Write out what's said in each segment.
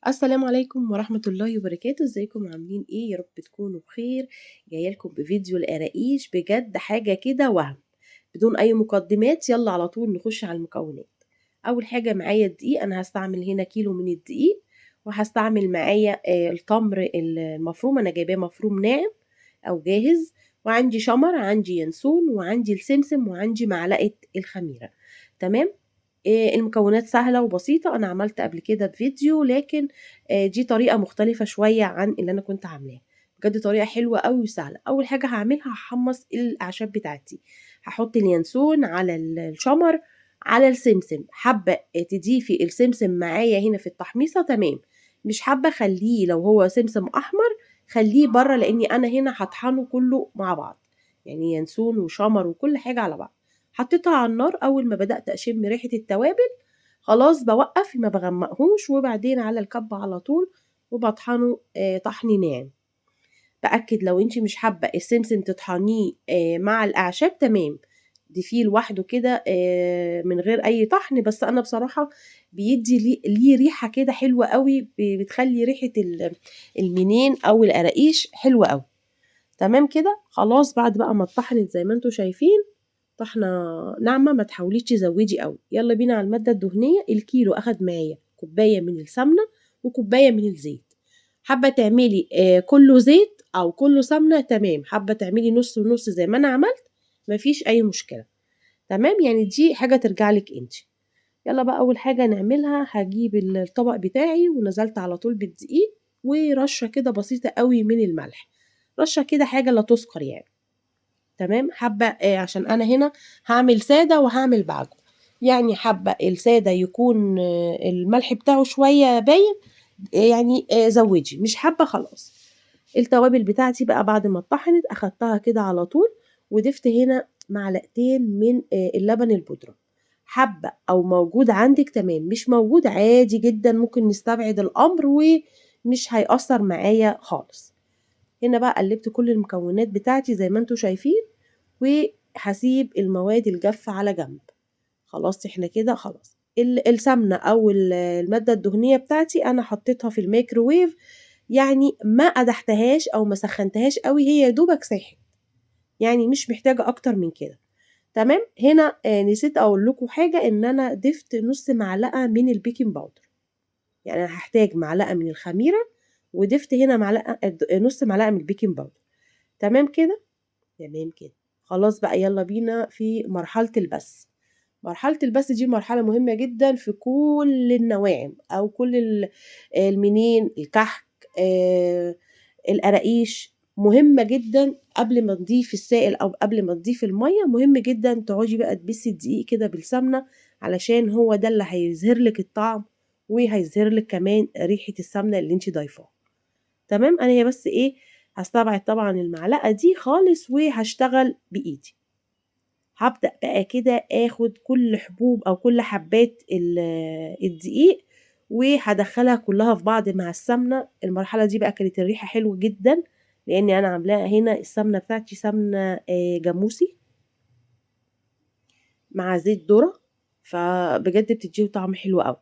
السلام عليكم ورحمة الله وبركاته، ازيكم عاملين ايه؟ يا رب تكونوا بخير. جايه لكم بفيديو القراقيش، بجد حاجة كده وهم. بدون اي مقدمات يلا على طول نخش على المكونات. اول حاجة معايا الدقيق، انا هستعمل هنا كيلو من الدقيق. وهستعمل معايا التمر المفروم، انا جايباه مفروم ناعم او جاهز. وعندي شمر، عندي ينسون، وعندي السمسم، وعندي معلقة الخميرة. تمام. المكونات سهلة وبسيطة، أنا عملت قبل كده فيديو، لكن دي طريقة مختلفة شوية عن اللي أنا كنت عاملاه. بجد طريقة حلوة أوي وسهلة. أول حاجة هعملها هحمص الأعشاب بتاعتي. هحط اليانسون على الشمر على السمسم. حابة تضيفي السمسم معايا هنا في التحميصة، تمام. مش حابة خليه، لو هو سمسم أحمر خليه بره، لأني أنا هنا هطحنه كله مع بعض. يعني ينسون وشمر وكل حاجة على بعض. حطيتها على النار، اول ما بدأت اشم ريحة التوابل خلاص بوقف، ما بغمقهوش، وبعدين على الكب على طول. وبطحنه طحن ناعم. بأكد لو انتي مش حابة السمسم تطحنيه مع الأعشاب، تمام. ضيفيه لوحده كده من غير أي طحن، بس أنا بصراحة بيدي ليه ريحة كده حلوة قوي، بتخلي ريحة المنين أو القراقيش حلوة قوي. تمام كده خلاص، بعد بقى ما اتطحنت زي ما انتوا شايفين طحنة ناعمة، ما تحاوليش تزودي قوي. يلا بينا على المادة الدهنية. الكيلو أخد معايا كوباية من السمنة وكوباية من الزيت. حابة تعملي كله زيت أو كله سمنة، تمام. حابة تعملي نص ونص زي ما أنا عملت، مفيش أي مشكلة. تمام، يعني دي حاجة ترجعلك انتي. يلا بقى، أول حاجة نعملها هجيب الطبق بتاعي، ونزلت على طول بالدقيق ورشة كده بسيطة قوي من الملح. رشة كده حاجة لا تذكر يعني. تمام. حابة عشان أنا هنا هعمل سادة وهعمل بعجو. يعني حابة السادة يكون الملح بتاعه شوية باين. يعني زودي، مش حابة خلاص. التوابل بتاعتي بقى بعد ما اتطحنت أخدتها كده على طول. وضفت هنا معلقتين من اللبن البودرة. حابة أو موجود عندك تمام، مش موجود عادي جدا، ممكن نستبعد الأمر ومش هيأثر معايا خالص. هنا بقى قلبت كل المكونات بتاعتي زي ما انتوا شايفين. وهسيب المواد الجافة على جنب. خلاص احنا كده خلاص. السمنة او المادة الدهنية بتاعتي انا حطيتها في الميكروويف. يعني ما قدحتهاش او ما سخنتهاش قوي، هي يا دوبك ساحت. يعني مش محتاجة اكتر من كده. تمام. هنا نسيت اقول لكم حاجة، ان انا ضفت نص معلقة من البيكنج باودر. يعني انا هحتاج معلقة من الخميرة. وضفت هنا معلقة نص معلقة من البيكنج باودر. تمام كده. تمام كده. خلاص بقى، يلا بينا في مرحلة البس. مرحلة البس دي مرحلة مهمة جدا في كل النواعم أو كل المنين الكحك. آه القراقيش مهمة جدا. قبل ما تضيف السائل أو قبل ما تضيف المية، مهم جدا تقعدي بقى تبسي الدقيق كده بالسمنة. علشان هو ده اللي هيظهر لك الطعم. وهيظهر لك كمان ريحة السمنة اللي انت ضايفاها. تمام. انا هي بس ايه، هستبعد طبعا المعلقة دي خالص وهشتغل بإيدي. هبدأ بقى كده اخد كل حبوب او كل حبات الدقيق. وهدخلها كلها في بعض مع السمنة. المرحلة دي بقى كانت الريحة حلوة جدا. لاني انا عاملاها هنا السمنة بتاعتي سمنة جاموسي مع زيت ذرة. فبجد بتديه طعم حلو قوي.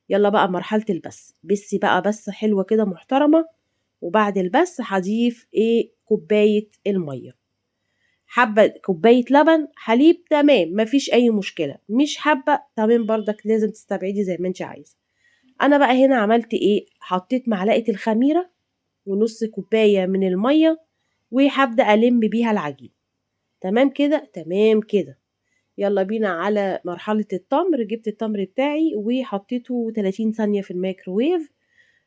يلا بقى مرحلة البس، بسي بقى بس حلوة كده محترمة. وبعد البس هضيف ايه كوباية المية. حابة كوباية لبن حليب، تمام، مفيش اي مشكلة. مش حابة تمام برضك، لازم تستبعدي زي ما انت عايزة. انا بقى هنا عملت ايه، حطيت معلقة الخميرة ونص كوباية من المية. وهبدأ ألم بيها العجين. تمام كده تمام كده. يلا بينا على مرحلة التمر. جبت التمر بتاعي وحطيته 30 ثانية في الميكروويف.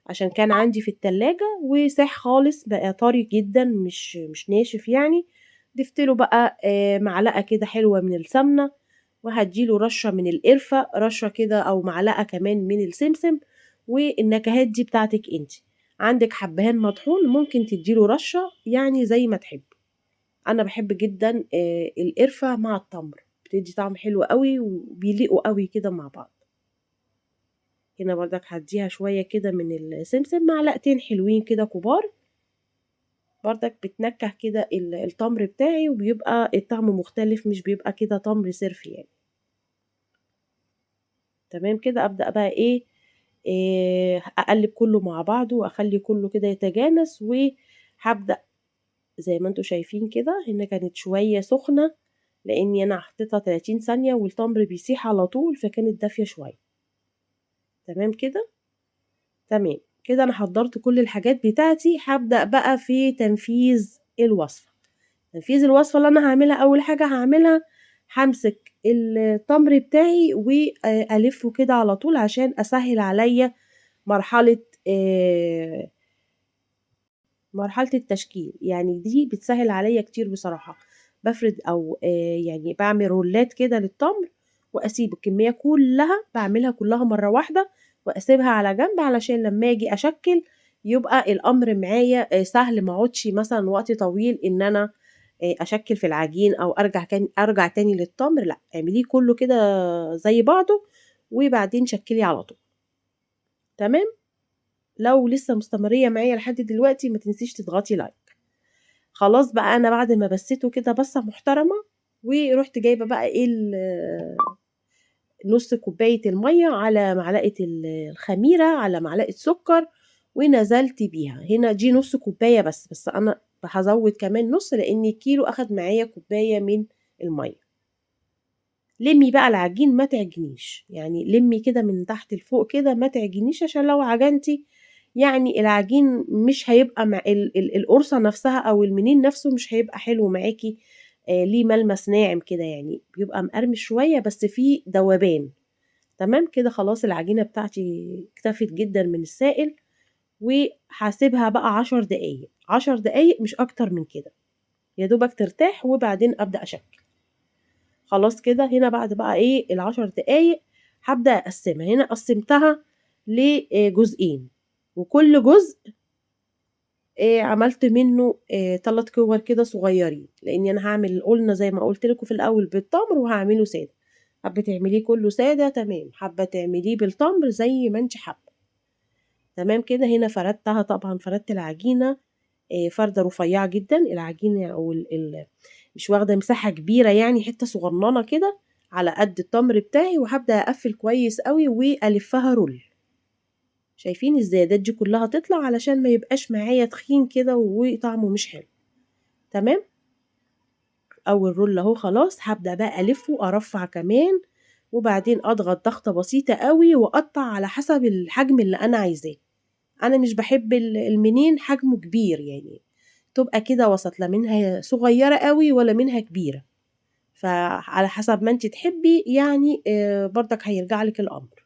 عشان كان عندي في التلاجة وساح خالص، بقى طري جدا، مش ناشف يعني. ضفت له بقى معلقة كده حلوة من السمنة. وهديله رشة من القرفة، رشة كده أو معلقة كمان من السمسم. والنكهات دي بتاعتك انتي. عندك حبهان مطحون ممكن تديله رشة، يعني زي ما تحب. أنا بحب جدا القرفة مع التمر. بتدي طعم حلو قوي وبيليقوا قوي كده مع بعض. هنا برضك هديها شوية كده من السمسم، معلقتين حلوين كده كبار. برضك بتنكه كده التمر بتاعي، وبيبقى الطعم مختلف، مش بيبقى كده تمر صرف يعني. تمام كده. أبدأ بقى ايه أقلب كله مع بعضه وأخلي كله كده يتجانس، وهبدأ زي ما انتوا شايفين كده. هنا كانت شوية سخنة لاني انا حطيتها 30 ثانية والتمر بيسيح على طول، فكانت دافية شوية. تمام كده. تمام كده انا حضرت كل الحاجات بتاعتي. هبدأ بقى في تنفيذ الوصفة. تنفيذ الوصفة اللي انا هعملها، اول حاجة هعملها همسك التمر بتاعي والفه كده على طول عشان اسهل عليا مرحلة مرحلة التشكيل. يعني دي بتسهل عليا كتير بصراحة. بفرد او يعني بعمل رولات كده للتمر، واسيب الكمية كلها، بعملها كلها مرة واحدة واسيبها على جنب علشان لما اجي اشكل يبقى الامر معايا سهل، ما اقعدش مثلا وقت طويل ان انا اشكل في العجين او ارجع تاني للتمر. لا، اعمليه كله كده زي بعضه وبعدين شكلي على طول. تمام. لو لسه مستمرية معايا لحد دلوقتي ما تنسيش تضغطي لايك. خلاص بقى انا بعد ما بسيته كده بصة محترمة، ورحت جايبة بقى ايه نص كوباية المية على معلقة الخميرة على معلقة سكر، ونزلت بيها. هنا دي نص كوباية بس انا هزود كمان نص لان الكيلو اخد معايا كوباية من المية. لمي بقى العجين ما تعجنيش، يعني لمي كده من تحت لفوق كده ما تعجنيش، عشان لو عجنتي يعني العجين مش هيبقى مع القرصة نفسها او المنين نفسه مش هيبقى حلو معاكي. ليه ملمس ناعم كده، يعني بيبقى مقرمش شوية بس فيه دوبان. تمام كده. خلاص العجينة بتاعتي اكتفت جدا من السائل، وهسيبها بقى 10 دقايق. 10 دقايق مش اكتر من كده، يا دوبك ترتاح وبعدين ابدأ اشكل. خلاص كده. هنا بعد بقى ايه ال10 دقايق هبدأ اقسمها. هنا قسمتها لجزئين، وكل جزء عملت منه 3 كور كده صغيرين، لاني انا هعمل قلنا زي ما قلت لكم في الاول بالتمر وهعمله ساده. حابه تعمليه كله ساده تمام، حابه تعمليه بالتمر زي ما انت حابه. تمام كده. هنا فردتها طبعا، فردت العجينه فرده رفيعه جدا. العجينه او مش واخده مساحه كبيره، يعني حته صغننه كده على قد التمر بتاعي، وهبدا اقفل كويس قوي والفها رول. شايفين الزيادات دي كلها تطلع علشان ما يبقاش معايا تخين كده وطعمه مش حلو. تمام. اول رول اهو خلاص. هبدا بقى الفه وارفع كمان، وبعدين اضغط ضغطه بسيطه قوي واقطع على حسب الحجم اللي انا عايزاه. انا مش بحب المنين حجمه كبير، يعني تبقى كده وسط، لا منها صغيره قوي ولا منها كبيره. فعلى حسب ما انت تحبي يعني برضك هيرجع لك الامر.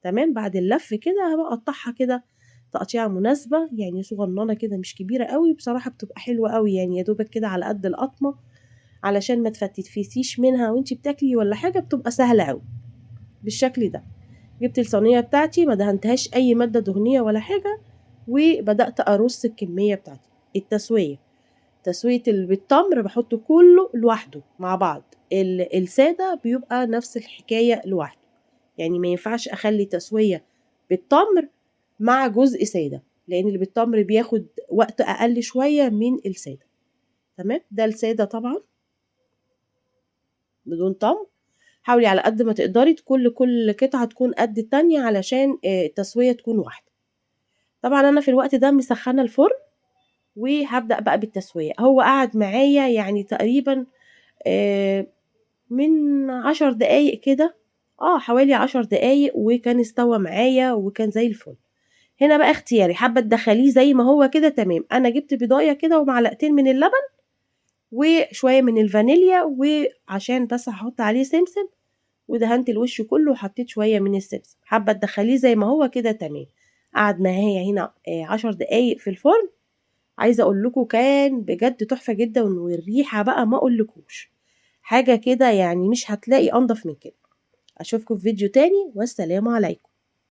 تمام. بعد اللف كده هبقى اقطعها كده تقطيعه مناسبه، يعني صغننه كده مش كبيره قوي. بصراحه بتبقى حلوه قوي، يعني يا دوبك كده على قد القطمه علشان ما تفتفتيش منها وانتي بتاكلي ولا حاجه، بتبقى سهله قوي بالشكل ده. جبت الصينيه بتاعتي ما دهنتهاش اي ماده دهنيه ولا حاجه، وبدات ارص الكميه بتاعتي. التسويه، تسويه بالتمر بحط كله لوحده مع بعض. الساده بيبقى نفس الحكايه لوحده، يعني ما ينفعش اخلي تسويه بالتمر مع جزء ساده، لان اللي بالتمر بياخد وقت اقل شويه من الساده. تمام. ده الساده طبعا بدون تمر. حاولي على قد ما تقدري كل قطعة تكون قد التانية علشان التسوية تكون واحدة. طبعا انا في الوقت ده مسخنة الفرن وهبدأ بقى بالتسوية. هو قعد معايا يعني تقريبا من 10 دقايق كده، حوالي 10 دقايق، وكان استوى معايا وكان زي الفل. هنا بقى اختياري، حابة تدخليه زي ما هو كده تمام. انا جبت بضاية كده ومعلقتين من اللبن وشوية من الفانيليا، وعشان بس هحط عليه سمسم، ودهنت الوش كله وحطيت شوية من السمسم. حابة تدخليه زي ما هو كده تمام. قعد معايا هنا 10 دقايق في الفرن. عايزة اقول لكم كان بجد تحفة جدا، والريحة بقى ما اقولكوش حاجة كده، يعني مش هتلاقي انضف من كده. اشوفكم في فيديو تاني، والسلام عليكم.